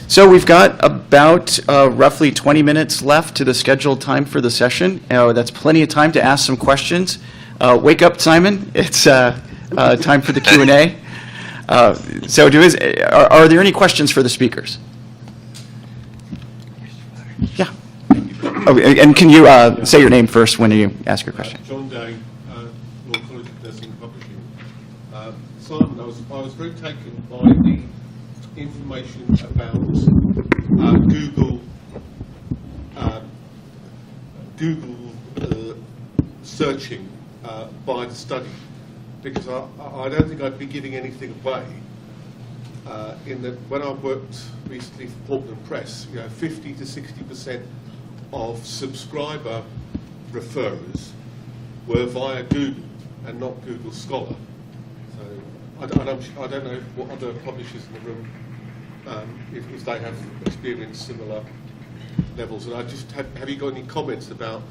So we've got about roughly 20 minutes left to the scheduled time for the session. That's plenty of time to ask some questions. Wake up, Simon. It's time for the Q&A. So are there any questions for the speakers? Yeah. Oh, and can you say your name first when you ask your question? John Day, Law College of Nursing and Publishing. Simon, I was very taken by the information about Google searching by the study, because I don't think I'd be giving anything away. In that, when I worked recently for Portland Press, 50 to 60% of subscriber referrers were via Google and not Google Scholar. So I don't know what other publishers in the room, if they have experienced similar levels. And I just have you got any comments about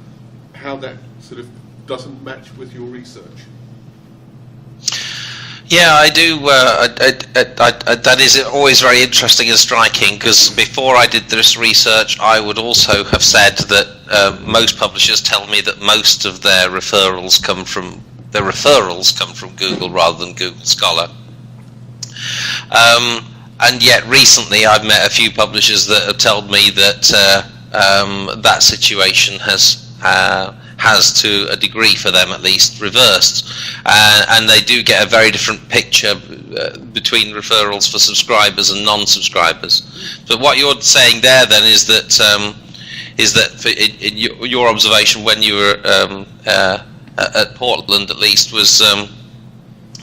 how that sort of doesn't match with your research? Yeah, I do. That is always very interesting and striking, because before I did this research, I would also have said that most publishers tell me that most of their referrals come from Google rather than Google Scholar. And yet recently, I've met a few publishers that have told me that that situation has, to a degree for them at least, reversed, and they do get a very different picture between referrals for subscribers and non-subscribers. But what you're saying there then is that in your observation when you were at Portland at least was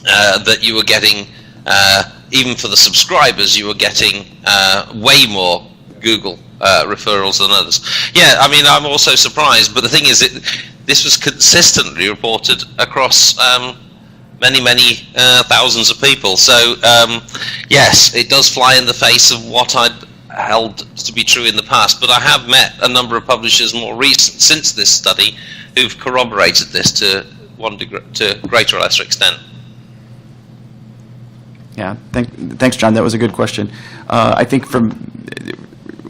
that you were getting, even for the subscribers, you were getting way more Google referrals than others. Yeah, I mean, I'm also surprised, but the thing is, this was consistently reported across many thousands of people. So yes, it does fly in the face of what I'd held to be true in the past, but I have met a number of publishers more recent since this study who've corroborated this to a greater or lesser extent. Yeah, thanks, John. That was a good question. I think from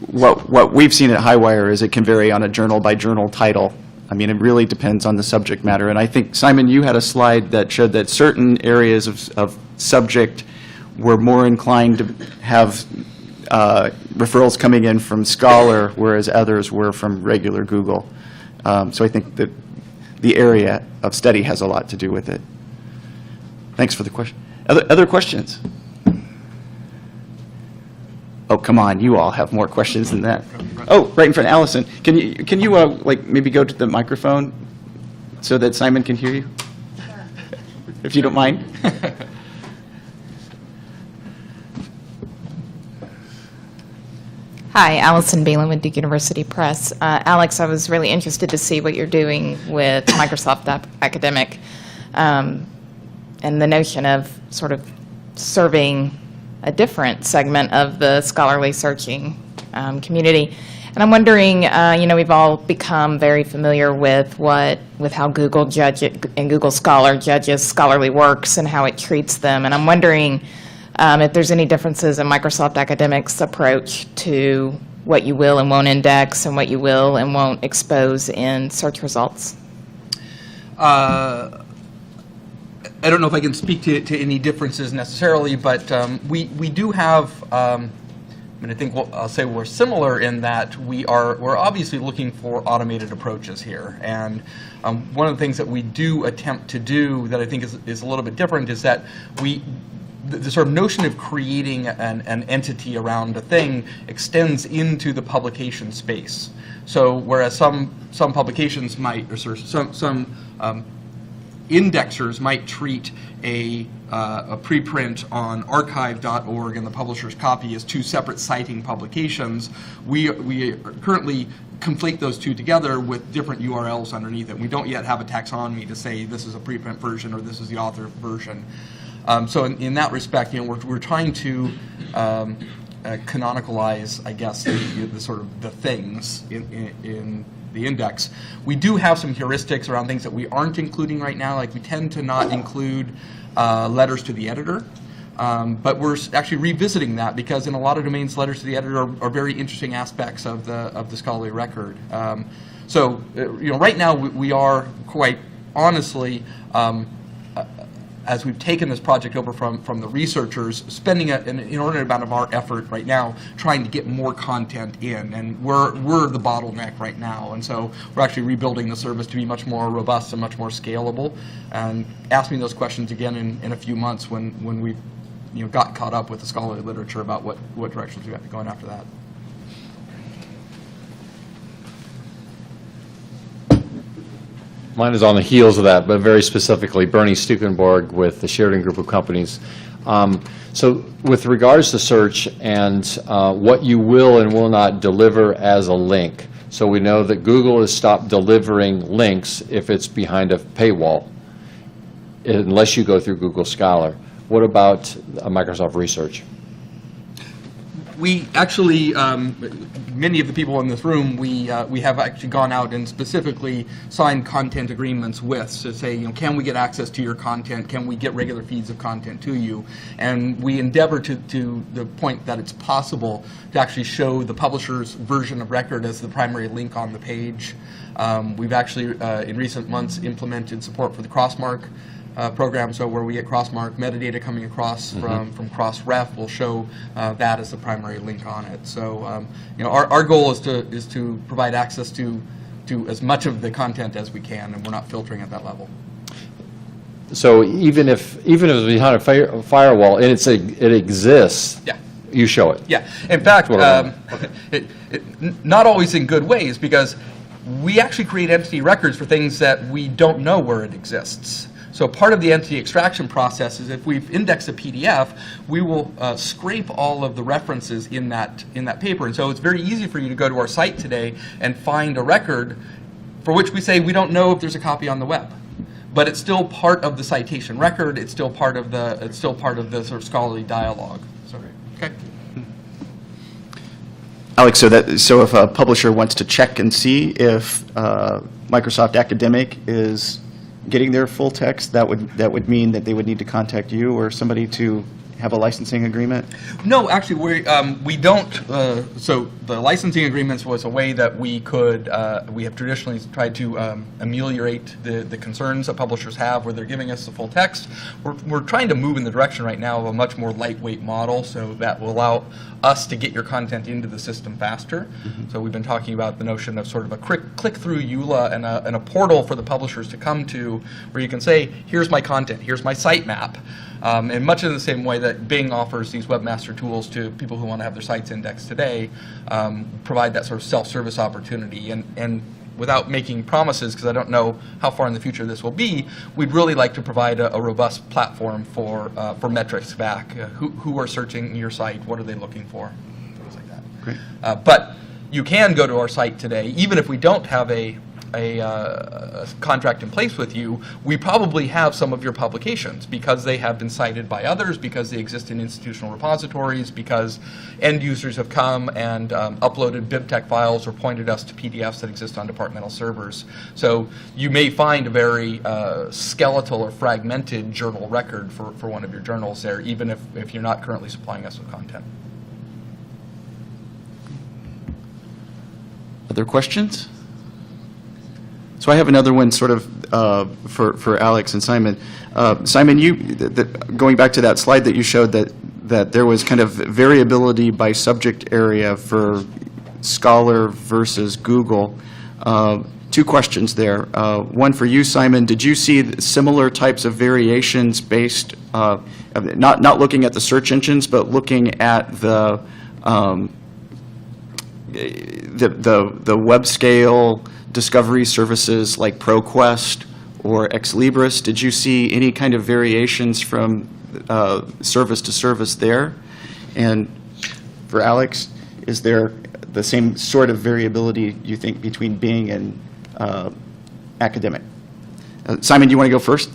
what we've seen at Highwire is it can vary on a journal-by-journal title. I mean, it really depends on the subject matter. And I think, Simon, you had a slide that showed that certain areas of subject were more inclined to have referrals coming in from Scholar, whereas others were from regular Google. So I think that the area of study has a lot to do with it. Thanks for the question. Other questions? Oh, come on, you all have more questions than that. Oh, right in front, Allison. Can you like maybe go to the microphone so that Simon can hear you? Sure. If you don't mind. Hi, Allison Balin with Duke University Press. Alex, I was really interested to see what you're doing with Microsoft Academic and the notion of sort of serving a different segment of the scholarly searching community. And I'm wondering, we've all become very familiar with how Google and Google Scholar judges scholarly works and how it treats them. And I'm wondering if there's any differences in Microsoft Academic's approach to what you will and won't index and what you will and won't expose in search results. I don't know if I can speak to any differences necessarily, but we do have, I think I'll say we're similar in that we're obviously looking for automated approaches here. And one of the things that we do attempt to do that I think is a little bit different is that the sort of notion of creating an entity around a thing extends into the publication space. So whereas some publications might, or some indexers might treat a preprint on archive.org and the publisher's copy as two separate citing publications, we currently conflate those two together with different URLs underneath it. We don't yet have a taxonomy to say this is a preprint version or this is the author version. So in that respect, we're trying to canonicalize, I guess, the sort of the things in the index. We do have some heuristics around things that we aren't including right now. Like we tend to not include letters to the editor. But we're actually revisiting that because in a lot of domains, letters to the editor are very interesting aspects of the scholarly record. So, right now we are quite honestly, as we've taken this project over from the researchers, spending an inordinate amount of our effort right now trying to get more content in, and we're the bottleneck right now, and so we're actually rebuilding the service to be much more robust and much more scalable. And ask me those questions again in a few months when we've got caught up with the scholarly literature about what directions we have to go in after that. Mine is on the heels of that, but very specifically, Bernie Stukenborg with the Sheridan Group of Companies. So with regards to search and what you will and will not deliver as a link, so we know that Google has stopped delivering links if it's behind a paywall, unless you go through Google Scholar. What about Microsoft Research? We actually, many of the people in this room, we have actually gone out and specifically signed content agreements with to say, can we get access to your content? Can we get regular feeds of content to you? And we endeavor to the point that it's possible to actually show the publisher's version of record as the primary link on the page. We've actually, in recent months, implemented support for the Crossmark program, so where we get Crossmark metadata coming across from Crossref, will show that as the primary link on it. So our goal is to provide access to as much of the content as we can, and we're not filtering at that level. So even if it's behind a firewall and it exists, Yeah. you show it. Yeah. In fact, Well, not always in good ways, because we actually create entity records for things that we don't know where it exists. So part of the entity extraction process is if we've indexed a PDF, we will scrape all of the references in that paper. And so it's very easy for you to go to our site today and find a record for which we say we don't know if there's a copy on the web. But it's still part of the citation record. It's still part of the sort of scholarly dialogue. So, okay. Alex, so if a publisher wants to check and see if Microsoft Academic is getting their full text, that would mean that they would need to contact you or somebody to have a licensing agreement? No, actually, we don't. So the licensing agreements was a way that we could. We have traditionally tried to ameliorate the concerns that publishers have where they're giving us the full text. We're trying to move in the direction right now of a much more lightweight model, so that will allow us to get your content into the system faster. So we've been talking about the notion of sort of a click-through EULA and a portal for the publishers to come to, where you can say, here's my content, here's my sitemap. And much in the same way that Bing offers these webmaster tools to people who want to have their sites indexed today, provide that sort of self-service opportunity. And without making promises, because I don't know how far in the future this will be, we'd really like to provide a robust platform for metrics back. Who are searching your site? What are they looking for? Things like that. Great. But you can go to our site today, even if we don't have a contract in place with you. We probably have some of your publications because they have been cited by others, because they exist in institutional repositories, because end users have come and uploaded BibTeX files or pointed us to PDFs that exist on departmental servers. So you may find a very skeletal or fragmented journal record for one of your journals there, even if you're not currently supplying us with content. Other questions? So I have another one sort of for Alex and Simon. Simon, going back to that slide that you showed that there was kind of variability by subject area for Scholar versus Google. Two questions there. One for you, Simon. Did you see similar types of variations based, not looking at the search engines, but looking at the web scale discovery services like ProQuest or Ex Libris? Did you see any kind of variations from service to service there? And for Alex, is there the same sort of variability, you think, between Bing and Academic? Simon, do you want to go first?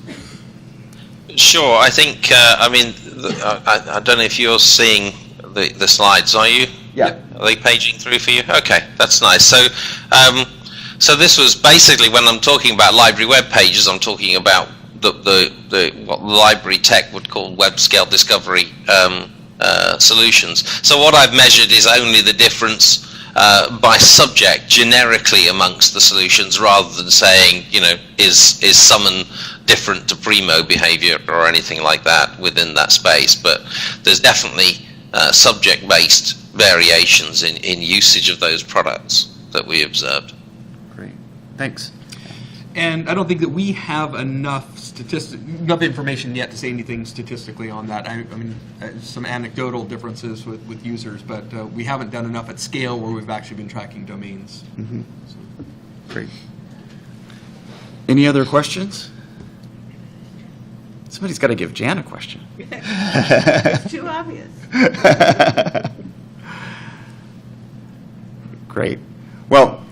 Sure. I think, I don't know if you're seeing the slides, are you? Yeah. Are they paging through for you? Okay, that's nice. So this was basically, when I'm talking about library web pages, I'm talking about what the library tech would call web scale discovery solutions. So what I've measured is only the difference by subject generically amongst the solutions, rather than saying, is summon different to primo behavior or anything like that within that space. But there's definitely subject-based variations in usage of those products that we observed. Great. Thanks. And I don't think that we have enough information yet to say anything statistically on that. I mean, some anecdotal differences with users, but we haven't done enough at scale where we've actually been tracking domains. Mm-hmm. Great. Any other questions? Somebody's got to give Jan a question. It's too obvious. Great. Well,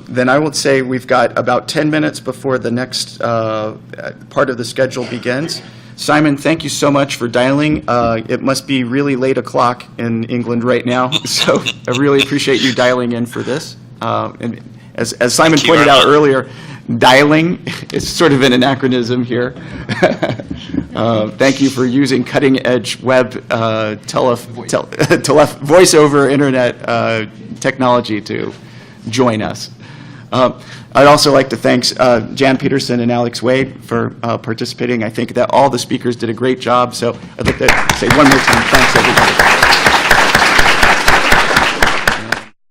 then I would say we've got about 10 minutes before the next part of the schedule begins. Simon, thank you so much for dialing. It must be really late o'clock in England right now, so I really appreciate you dialing in for this. And as Simon Thank you pointed very out much. earlier, dialing is sort of an anachronism here. Thank you for using cutting-edge web voice over internet technology to join us. I'd also like to thank Jan Peterson and Alex Wade for participating. I think that all the speakers did a great job, so I'd like to say one more time, thanks everybody.